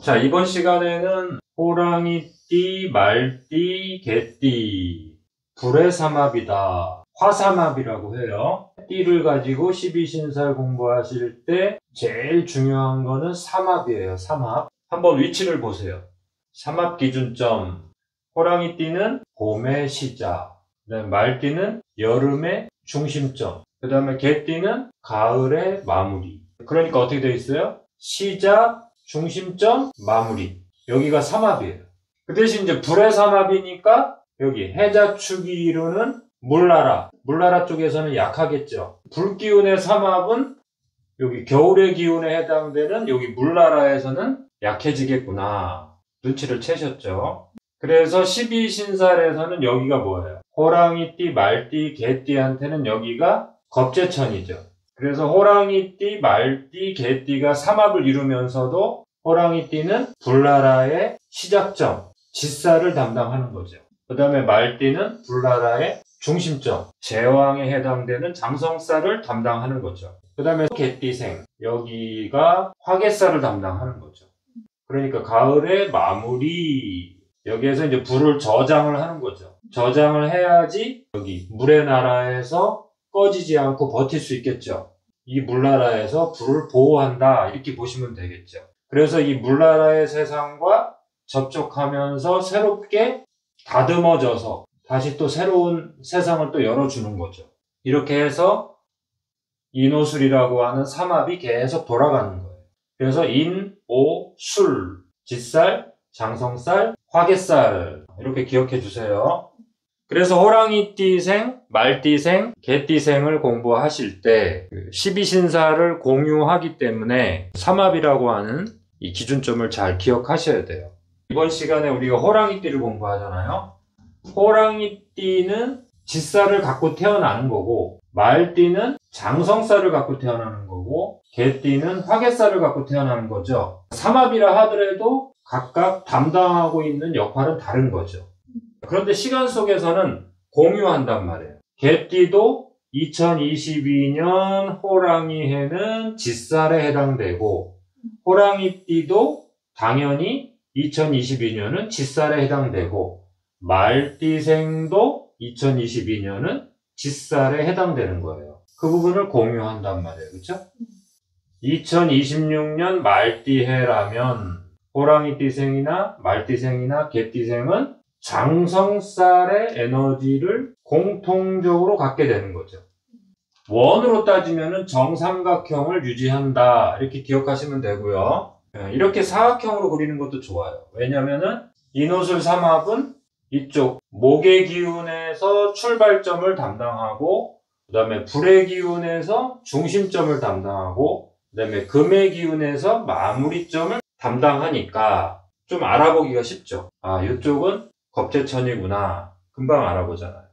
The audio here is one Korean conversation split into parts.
자, 이번 시간에는 호랑이띠, 말띠, 개띠, 불의 삼합이다. 화삼합이라고 해요. 띠를 가지고 12신살 공부하실 때 제일 중요한 거는 삼합이에요. 삼합. 한번 위치를 보세요. 삼합 기준점. 호랑이띠는 봄의 시작. 그다음에 말띠는 여름의 중심점. 그 다음에 개띠는 가을의 마무리. 그러니까 어떻게 되어 있어요? 시작, 중심점, 마무리. 여기가 삼합이에요. 그 대신 이제 불의 삼합이니까 여기 해자축이 이루는 물나라. 물나라 쪽에서는 약하겠죠. 불기운의 삼합은 여기 겨울의 기운에 해당되는 여기 물나라에서는 약해지겠구나. 눈치를 채셨죠. 그래서 12신살에서는 여기가 뭐예요? 호랑이띠, 말띠, 개띠한테는 여기가 겁재천이죠. 그래서 호랑이띠, 말띠, 개띠가 삼합을 이루면서도 호랑이띠는 불나라의 시작점, 직사를 담당하는 거죠. 그 다음에 말띠는 불나라의 중심점, 제왕에 해당되는 장성살을 담당하는 거죠. 그 다음에 개띠생, 여기가 화개살을 담당하는 거죠. 그러니까 가을의 마무리, 여기에서 이제 불을 저장을 하는 거죠. 저장을 해야지 여기 물의 나라에서 꺼지지 않고 버틸 수 있겠죠. 이 물나라에서 불을 보호한다, 이렇게 보시면 되겠죠. 그래서 이 물나라의 세상과 접촉하면서 새롭게 다듬어져서 다시 또 새로운 세상을 또 열어주는 거죠. 이렇게 해서 인오술이라고 하는 삼합이 계속 돌아가는 거예요. 그래서 인, 오, 술, 직살, 장성살, 화개살, 이렇게 기억해 주세요. 그래서 호랑이띠생, 말띠생, 개띠생을 공부하실 때 12신살을 공유하기 때문에 삼합이라고 하는 이 기준점을 잘 기억하셔야 돼요. 이번 시간에 우리가 호랑이띠를 공부하잖아요. 호랑이띠는 직살을 갖고 태어나는 거고, 말띠는 장성살을 갖고 태어나는 거고, 개띠는 화개살을 갖고 태어나는 거죠. 삼합이라 하더라도 각각 담당하고 있는 역할은 다른 거죠. 그런데 시간 속에서는 공유한단 말이에요. 개띠도 2022년 호랑이 해는 직살에 해당되고, 호랑이띠도 당연히 2022년은 직살에 해당되고, 말띠생도 2022년은 직살에 해당되는 거예요. 그 부분을 공유한단 말이에요. 그렇죠? 2026년 말띠해라면 호랑이띠생이나 말띠생이나 개띠생은 장성살의 에너지를 공통적으로 갖게 되는 거죠. 원으로 따지면 정삼각형을 유지한다, 이렇게 기억하시면 되고요. 이렇게 사각형으로 그리는 것도 좋아요. 왜냐면은 인오술 삼합은 이쪽 목의 기운에서 출발점을 담당하고, 그 다음에 불의 기운에서 중심점을 담당하고, 그 다음에 금의 기운에서 마무리점을 담당하니까 좀 알아보기가 쉽죠. 아, 이쪽은 겁재천이구나. 금방 알아보잖아요.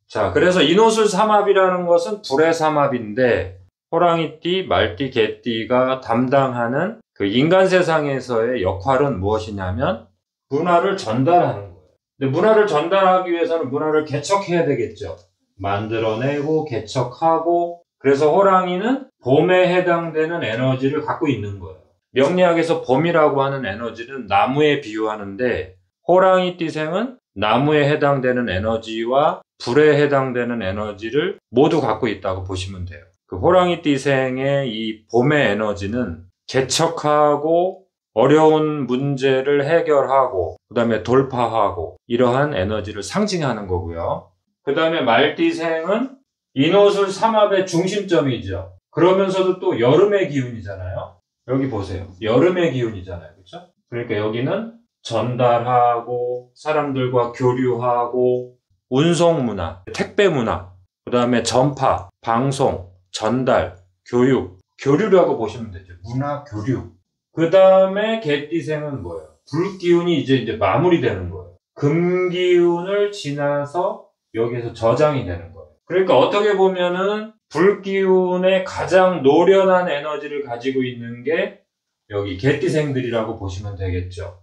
자, 그래서 인오술 삼합이라는 것은 불의 삼합인데, 호랑이띠, 말띠, 개띠가 담당하는 그 인간 세상에서의 역할은 무엇이냐면 문화를 전달하는 거예요. 근데 문화를 전달하기 위해서는 문화를 개척해야 되겠죠. 만들어내고 개척하고, 그래서 호랑이는 봄에 해당되는 에너지를 갖고 있는 거예요. 명리학에서 봄이라고 하는 에너지는 나무에 비유하는데, 호랑이띠생은 나무에 해당되는 에너지와 불에 해당되는 에너지를 모두 갖고 있다고 보시면 돼요. 그 호랑이띠생의 이 봄의 에너지는 개척하고 어려운 문제를 해결하고 그 다음에 돌파하고 이러한 에너지를 상징하는 거고요. 그 다음에 말띠생은 인오술 삼합의 중심점이죠. 그러면서도 또 여름의 기운이잖아요. 여기 보세요. 여름의 기운이잖아요. 그렇죠? 그러니까 여기는 전달하고 사람들과 교류하고 운송문화, 택배문화, 그 다음에 전파, 방송, 전달, 교육, 교류라고 보시면 되죠. 문화, 교류. 그 다음에 개띠생은 뭐예요? 불기운이 이제 마무리되는 거예요. 금기운을 지나서 여기에서 저장이 되는 거예요. 그러니까 어떻게 보면은 불기운의 가장 노련한 에너지를 가지고 있는 게 여기 개띠생들이라고 보시면 되겠죠.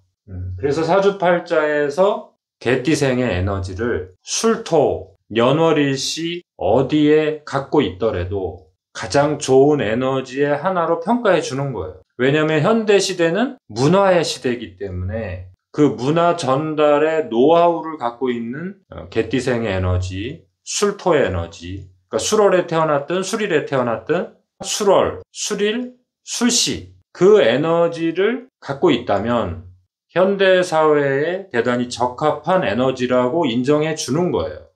그래서 사주팔자에서 개띠생의 에너지를 술토, 연월일시 어디에 갖고 있더라도 가장 좋은 에너지의 하나로 평가해 주는 거예요. 왜냐하면 현대 시대는 문화의 시대이기 때문에 그 문화 전달의 노하우를 갖고 있는 개띠생의 에너지, 술토의 에너지, 그러니까 술월에 태어났든 술일에 태어났든 술월, 술일, 술시 그 에너지를 갖고 있다면 현대 사회에 대단히 적합한 에너지라고 인정해 주는 거예요.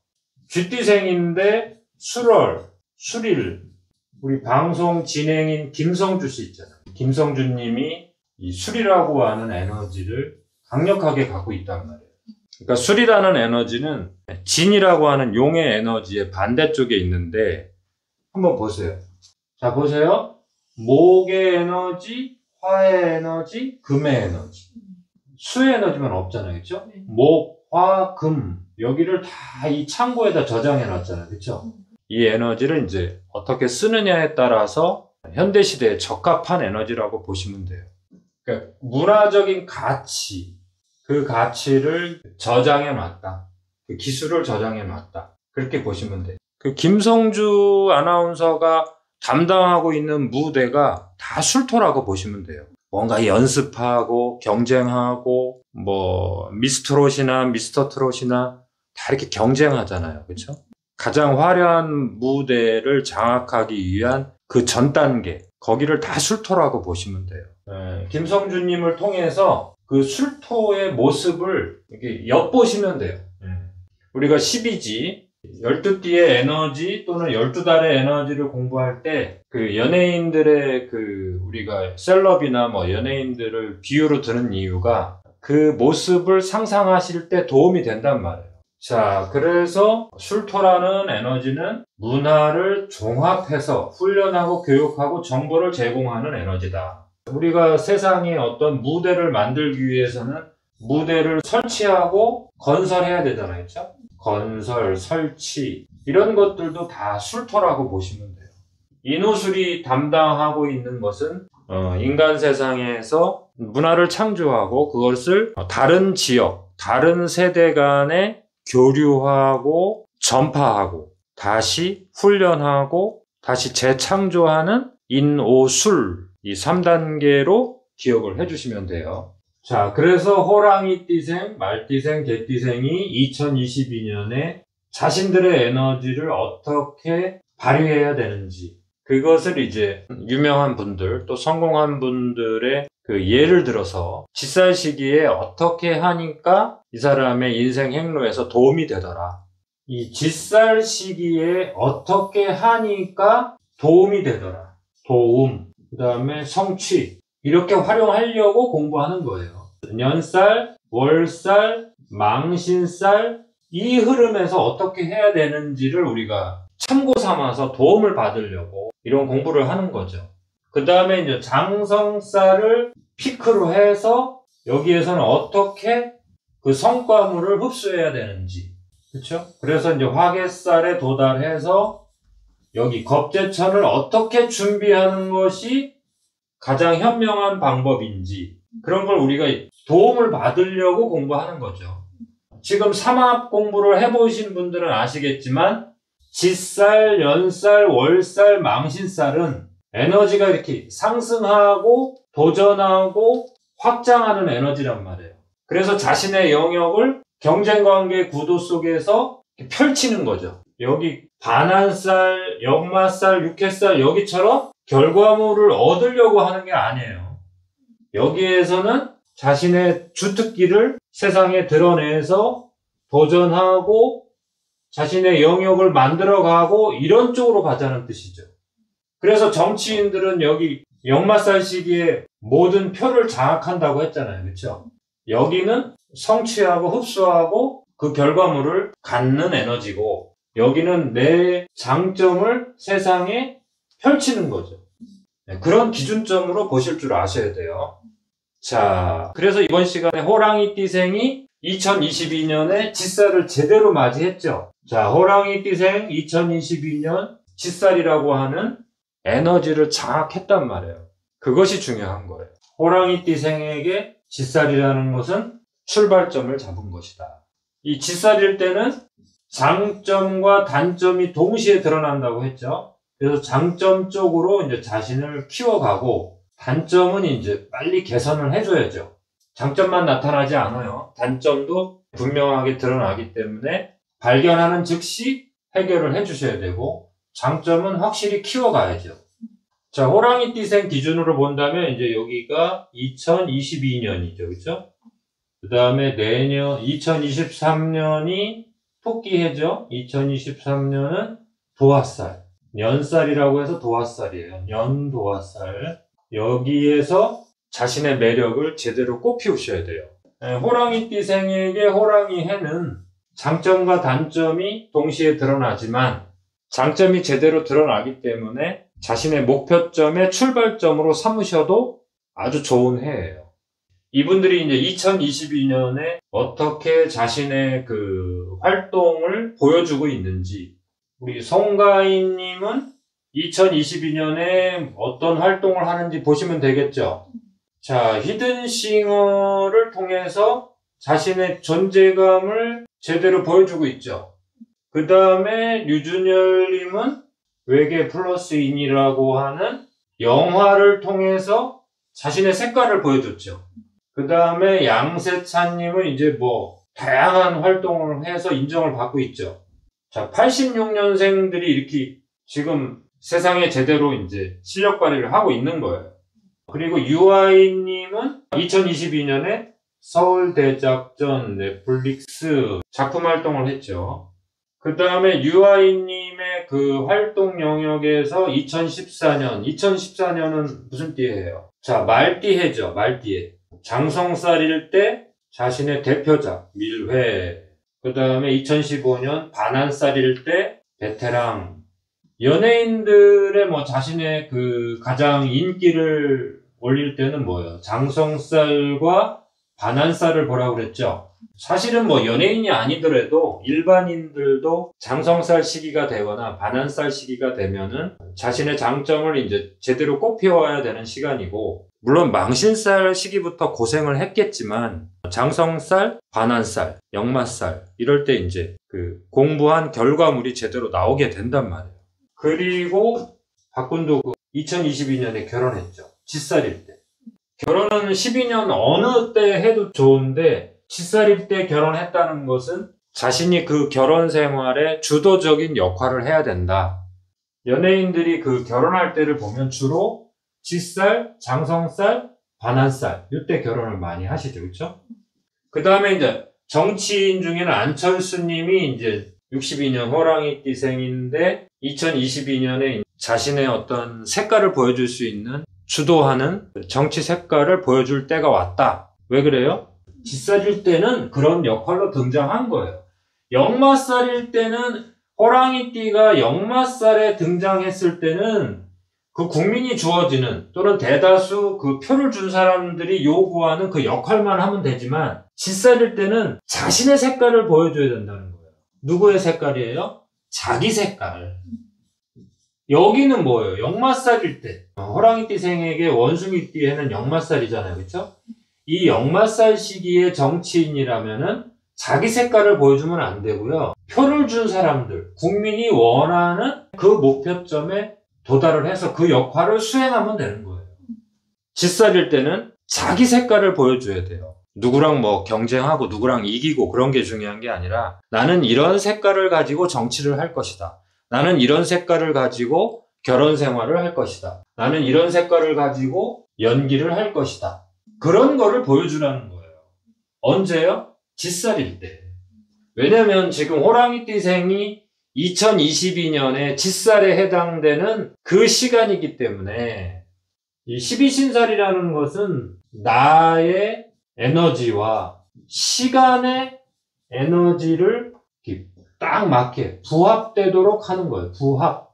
쥐띠생인데 술월, 술일, 우리 방송 진행인 김성주 씨 있잖아요. 김성주 님이 이 술이라고 하는 에너지를 강력하게 갖고 있단 말이에요. 그러니까 술이라는 에너지는 진이라고 하는 용의 에너지의 반대쪽에 있는데 한번 보세요. 자, 보세요. 목의 에너지, 화의 에너지, 금의 에너지. 수의 에너지만 없잖아요. 그렇죠? 목, 화, 금 여기를 다 이 창고에다 저장해 놨잖아요. 그렇죠? 이 에너지를 이제 어떻게 쓰느냐에 따라서 현대시대에 적합한 에너지라고 보시면 돼요. 그러니까 문화적인 가치, 그 가치를 저장해 놨다. 그 기술을 저장해 놨다. 그렇게 보시면 돼요. 그 김성주 아나운서가 담당하고 있는 무대가 다 술토라고 보시면 돼요. 뭔가 연습하고 경쟁하고 뭐 미스트롯이나 미스터트롯이나 다 이렇게 경쟁하잖아요. 그렇죠? 가장 화려한 무대를 장악하기 위한 그 전 단계, 거기를 다 술토라고 보시면 돼요. 김성주님을 통해서 그 술토의 모습을 이렇게 엿보시면 돼요. 우리가 12지, 12띠의 에너지 또는 12달의 에너지를 공부할 때 그 연예인들의 그 우리가 셀럽이나 뭐 연예인들을 비유로 드는 이유가 그 모습을 상상하실 때 도움이 된단 말이에요. 자, 그래서 술토라는 에너지는 문화를 종합해서 훈련하고 교육하고 정보를 제공하는 에너지다. 우리가 세상에 어떤 무대를 만들기 위해서는 무대를 설치하고 건설해야 되잖아요. 그렇죠? 건설, 설치 이런 것들도 다 술토라고 보시면 돼요. 인후술이 담당하고 있는 것은 인간 세상에서 문화를 창조하고 그것을 다른 지역, 다른 세대 간에 교류하고 전파하고 다시 훈련하고 다시 재창조하는 인오술 이 3단계로 기억을 해주시면 돼요. 자, 그래서 호랑이 띠생, 말띠생, 개띠생이 2022년에 자신들의 에너지를 어떻게 발휘해야 되는지 그것을 이제 유명한 분들 또 성공한 분들의 그 예를 들어서 짓살 시기에 어떻게 하니까 이 사람의 인생 행로에서 도움이 되더라. 이 짓살 시기에 어떻게 하니까 도움이 되더라. 도움, 그 다음에 성취 이렇게 활용하려고 공부하는 거예요. 년살, 월살, 망신살 이 흐름에서 어떻게 해야 되는지를 우리가 참고 삼아서 도움을 받으려고 이런 공부를 하는 거죠. 그 다음에 이제 장성살을 피크로 해서 여기에서는 어떻게 그 성과물을 흡수해야 되는지. 그렇죠? 그래서 이제 화개살에 도달해서 여기 겁재천을 어떻게 준비하는 것이 가장 현명한 방법인지 그런 걸 우리가 도움을 받으려고 공부하는 거죠. 지금 삼합 공부를 해보신 분들은 아시겠지만 짓살, 연살, 월살, 망신살은 에너지가 이렇게 상승하고 도전하고 확장하는 에너지란 말이에요. 그래서 자신의 영역을 경쟁관계 구도 속에서 펼치는 거죠. 여기 반한살, 역마살, 육해살 여기처럼 결과물을 얻으려고 하는 게 아니에요. 여기에서는 자신의 주특기를 세상에 드러내서 도전하고 자신의 영역을 만들어가고 이런 쪽으로 가자는 뜻이죠. 그래서 정치인들은 여기 역마살 시기에 모든 표를 장악한다고 했잖아요. 그렇죠? 여기는 성취하고 흡수하고 그 결과물을 갖는 에너지고 여기는 내 장점을 세상에 펼치는 거죠. 그런 기준점으로 보실 줄 아셔야 돼요. 자, 그래서 이번 시간에 호랑이 띠생이 2022년에 짓살을 제대로 맞이했죠. 자, 호랑이 띠생 2022년 짓살이라고 하는 에너지를 장악했단 말이에요. 그것이 중요한 거예요. 호랑이 띠생에게 짓살이라는 것은 출발점을 잡은 것이다. 이 짓살일 때는 장점과 단점이 동시에 드러난다고 했죠. 그래서 장점 쪽으로 이제 자신을 키워가고 단점은 이제 빨리 개선을 해줘야죠. 장점만 나타나지 않아요. 단점도 분명하게 드러나기 때문에 발견하는 즉시 해결을 해주셔야 되고, 장점은 확실히 키워가야죠. 자, 호랑이띠생 기준으로 본다면 이제 여기가 2022년이죠. 그죠? 그 다음에 내년 2023년이 토끼해죠. 2023년은 도화살. 년살이라고 해서 도화살이에요. 년도화살. 여기에서 자신의 매력을 제대로 꽃피우셔야 돼요. 호랑이띠생에게 호랑이해는 장점과 단점이 동시에 드러나지만, 장점이 제대로 드러나기 때문에 자신의 목표점의 출발점으로 삼으셔도 아주 좋은 해예요. 이분들이 이제 2022년에 어떻게 자신의 그 활동을 보여주고 있는지, 우리 송가인님은 2022년에 어떤 활동을 하는지 보시면 되겠죠. 자, 히든싱어를 통해서 자신의 존재감을 제대로 보여주고 있죠. 그 다음에 류준열님은 외계 플러스인이라고 하는 영화를 통해서 자신의 색깔을 보여줬죠. 그 다음에 양세찬님은 이제 뭐 다양한 활동을 해서 인정을 받고 있죠. 자, 86년생들이 이렇게 지금 세상에 제대로 이제 실력 발휘를 하고 있는 거예요. 그리고 유아인님은 2022년에 서울대작전 넷플릭스 작품 활동을 했죠. 그 다음에 유아인님의 그 활동 영역에서 2014년은 무슨 띠예요? 자, 말띠해죠. 말띠해. 장성살일 때 자신의 대표작 밀회. 그 다음에 2015년 반한살일 때 베테랑. 연예인들의 뭐 자신의 그 가장 인기를 올릴 때는 뭐예요? 장성살과 반한살을 보라고 그랬죠. 사실은 뭐 연예인이 아니더라도 일반인들도 장성살 시기가 되거나 반한살 시기가 되면은 자신의 장점을 이제 제대로 꽃피워야 되는 시간이고, 물론 망신살 시기부터 고생을 했겠지만 장성살, 반한살, 역마살 이럴 때 이제 그 공부한 결과물이 제대로 나오게 된단 말이에요. 그리고 박군도 2022년에 결혼했죠. 쥐살일 때. 결혼은 12년 어느 때 해도 좋은데 쥐살일 때 결혼했다는 것은 자신이 그 결혼 생활에 주도적인 역할을 해야 된다. 연예인들이 그 결혼할 때를 보면 주로 쥐살, 장성살, 반한살 이때 결혼을 많이 하시죠. 그렇죠? 그 다음에 이제 정치인 중에는 안철수님이 이제 62년 호랑이띠생인데 2022년에 자신의 어떤 색깔을 보여줄 수 있는 주도하는 정치 색깔을 보여줄 때가 왔다. 왜 그래요? 쥐살일 때는 그런 역할로 등장한 거예요. 역마살일 때는 호랑이띠가 역마살에 등장했을 때는 그 국민이 주어지는 또는 대다수 그 표를 준 사람들이 요구하는 그 역할만 하면 되지만 쥐살일 때는 자신의 색깔을 보여줘야 된다는 거예요. 누구의 색깔이에요? 자기 색깔. 여기는 뭐예요? 역마살일 때. 호랑이띠생에게 원숭이띠에는 역마살이잖아요. 그렇죠? 이 역마살 시기의 정치인이라면은 자기 색깔을 보여주면 안 되고요. 표를 준 사람들, 국민이 원하는 그 목표점에 도달을 해서 그 역할을 수행하면 되는 거예요. 쥐살일 때는 자기 색깔을 보여줘야 돼요. 누구랑 뭐 경쟁하고 누구랑 이기고 그런 게 중요한 게 아니라 나는 이런 색깔을 가지고 정치를 할 것이다. 나는 이런 색깔을 가지고 결혼 생활을 할 것이다. 나는 이런 색깔을 가지고 연기를 할 것이다. 그런 거를 보여주라는 거예요. 언제요? 쥐살일 때. 왜냐면 지금 호랑이띠생이 2022년에 쥐살에 해당되는 그 시간이기 때문에 이 12신살이라는 것은 나의 에너지와 시간의 에너지를 딱 맞게 부합되도록 하는 거예요. 부합.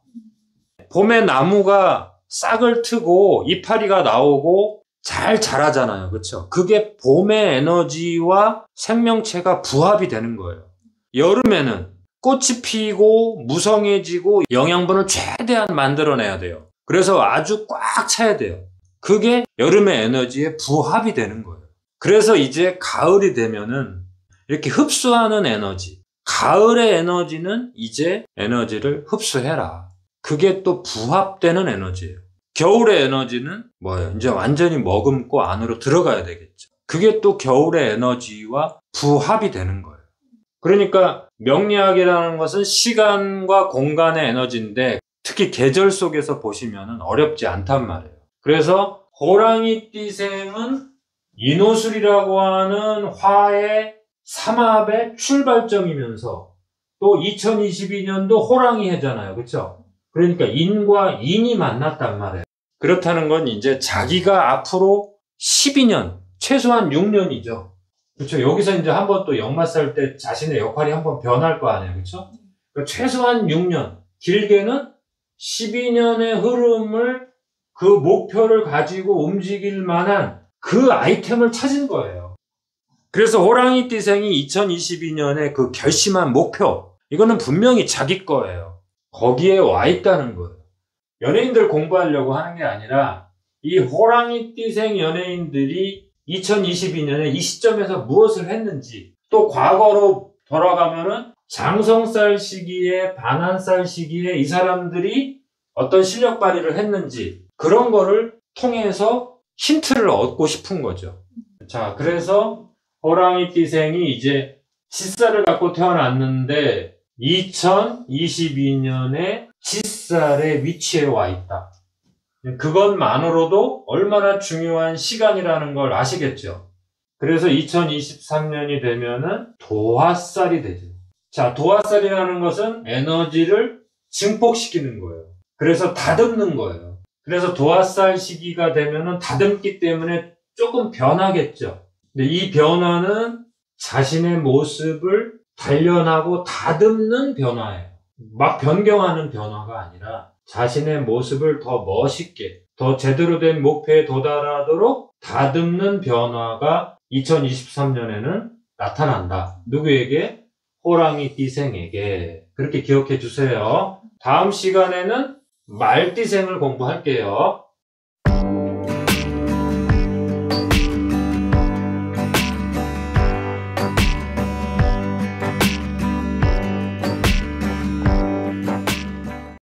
봄에 나무가 싹을 트고 이파리가 나오고 잘 자라잖아요. 그렇죠? 그게 봄의 에너지와 생명체가 부합이 되는 거예요. 여름에는 꽃이 피고 무성해지고 영양분을 최대한 만들어내야 돼요. 그래서 아주 꽉 차야 돼요. 그게 여름의 에너지에 부합이 되는 거예요. 그래서 이제 가을이 되면은 이렇게 흡수하는 에너지, 가을의 에너지는 이제 에너지를 흡수해라. 그게 또 부합되는 에너지예요. 겨울의 에너지는 뭐예요? 이제 완전히 머금고 안으로 들어가야 되겠죠. 그게 또 겨울의 에너지와 부합이 되는 거예요. 그러니까 명리학이라는 것은 시간과 공간의 에너지인데 특히 계절 속에서 보시면 어렵지 않단 말이에요. 그래서 호랑이띠생은 인호술이라고 하는 화의 삼합의 출발점이면서 또 2022년도 호랑이 해잖아요. 그렇죠? 그러니까 인과 인이 만났단 말이에요. 그렇다는 건 이제 자기가 앞으로 12년, 최소한 6년이죠. 그렇죠? 여기서 이제 한번 또 역마살 때 자신의 역할이 한번 변할 거 아니에요. 그렇죠? 그러니까 최소한 6년, 길게는 12년의 흐름을 그 목표를 가지고 움직일 만한 그 아이템을 찾은 거예요. 그래서 호랑이띠생이 2022년에 그 결심한 목표, 이거는 분명히 자기 거예요. 거기에 와 있다는 거예요. 연예인들 공부하려고 하는 게 아니라 이 호랑이띠생 연예인들이 2022년에 이 시점에서 무엇을 했는지, 또 과거로 돌아가면은 장성살 시기에, 반한살 시기에 이 사람들이 어떤 실력 발휘를 했는지 그런 거를 통해서 힌트를 얻고 싶은 거죠. 자, 그래서 호랑이띠생이 이제 짓살을 갖고 태어났는데 2022년에 짓살의 위치에 와 있다. 그것만으로도 얼마나 중요한 시간이라는 걸 아시겠죠? 그래서 2023년이 되면은 도화살이 되죠. 자, 도화살이라는 것은 에너지를 증폭시키는 거예요. 그래서 다듬는 거예요. 그래서 도화살 시기가 되면은 다듬기 때문에 조금 변하겠죠. 근데 이 변화는 자신의 모습을 단련하고 다듬는 변화예요. 막 변경하는 변화가 아니라 자신의 모습을 더 멋있게, 더 제대로 된 목표에 도달하도록 다듬는 변화가 2023년에는 나타난다. 누구에게? 호랑이띠생에게. 그렇게 기억해 주세요. 다음 시간에는 말띠생을 공부할게요.